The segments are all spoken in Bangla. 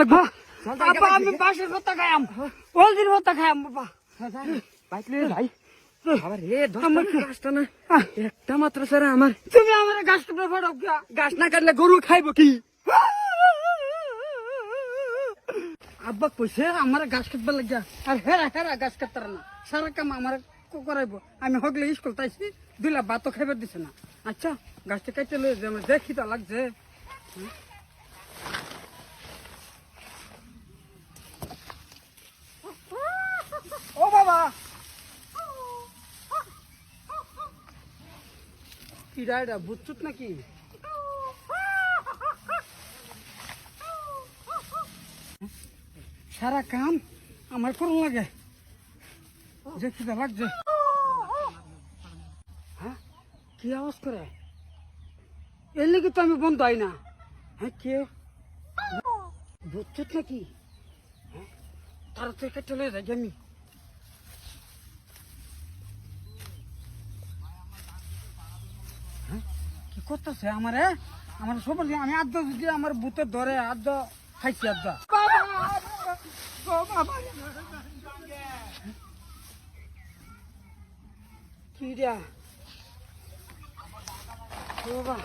লাগবো। আব্বা আমি বাঁশের ভর্তা খাইম, হলদির ভর্তা খাইম বাবা। বাইক লয়ে যাই আবার রে গাছটা না একটা মাত্র স্যার আমার। তুমি আমার গাছ কাটবে ফটো গাছ না কাটলে গরু খাইবো কি? আব্বা কইছে আমার গাছ কাটবে লাগিয়া, আর হেরা হেরা গাছ কাটতার না, সারা কাম আমার করাইবো। আমি হগলে স্কুল তাইছি, দুইলা ভাতও খাইবার দিছে না। আচ্ছা গাছটা কাটতে লয়ে যে আমার দেখি তো লাগছে। ও বাবা কি ডায়ডা বুঝছুত নাকি? সারা কাম আমার করুন লাগে, দেখি তো লাগছে। হ্যাঁ কি আওয়াজ করে? এর লেগে তো আমি বন্ধ হয় না। হ্যাঁ কে বুঝছুত নাকি? হ্যাঁ তাড়াতাড়ি কেটে লয়ে যাই আমি। কি করতেছে আমারে? আমার সব আমি আদ্য যদি আমার বুতে ধরে আদ্য খাইছি আদ্য। কি রে বাবা?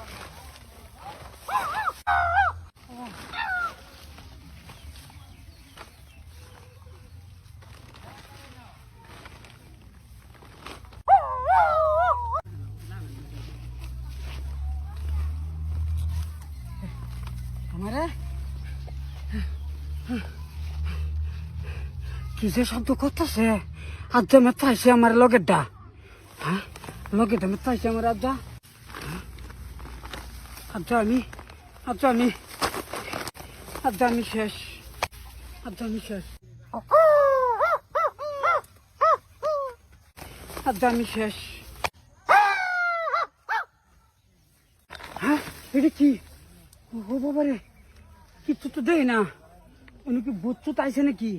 আমারে কি যে শব্দ করতেছে? আজ্জা মেথা আইসে আমার লগেরটা। হ্যাঁ লগেরটা মেথা আইসে আমার আজ্জা। আজ্জা আমি আজ্জা আমি আজ্জা আমি শেষ, আজ্জা আমি শেষ, আজ্জা আমি শেষ। হ্যাঁ এটা কি? ও বাবা রে, কিচ্ছু তো দেয় না। উনি কি বুঝছুত আইসে নাকি?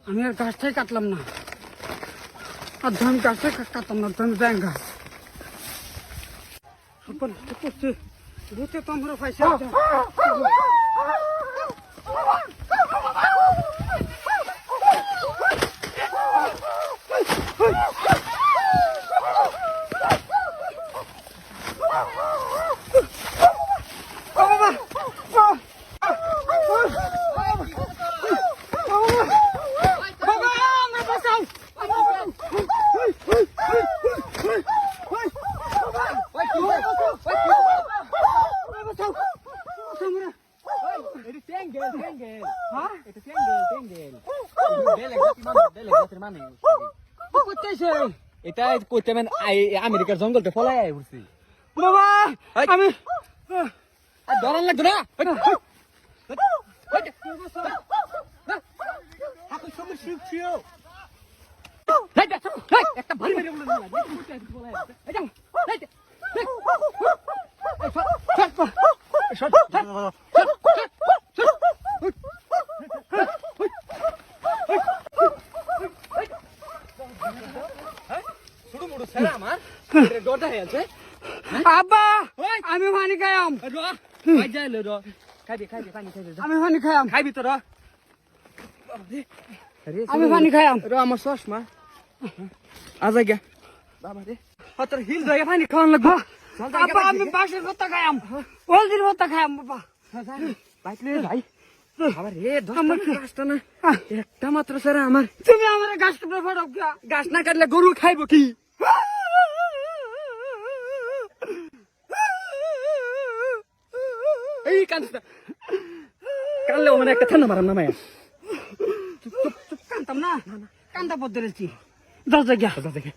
আমি আর গাছটাই কাটলাম না, আর আমি গাছটাই কাটতাম না, আমি ব্যাঙ্গা করছে। ভূতে তো আমরা পাইছি। এটা কইতে মানে আমেরিকার জঙ্গলতে ফলাই আই উঠছি বাবা। আমি ধরান লাগতো না। একটা ভারী মেরে আব্বা আমি পানি খাইম, আমি পানি খাইম, খাইবি তো আমি পানি খাইম। আমার চশমা আজ গিয়া বাবা রে তোর হিল জায়গা পানি খাওয়ান লাগবো। আব্বা আমি বাঁশের ভর্তা খাইম, হলদির ভর্তা খাইম বাবা। বাইক লয়ে যাই আবার রে গাছটা না একটা মাত্র স্যার আমার। তুমি আমার গাছ কাটবে ফটো গাছ না কাটলে গরু খাইবো কি? এই কান্দা কানলে ওখানে একটা ঠান্ডা মারাম না মায়া। কান্তাম না, কান্দা পথ ধরেছি। দরজা গিয়া দেখে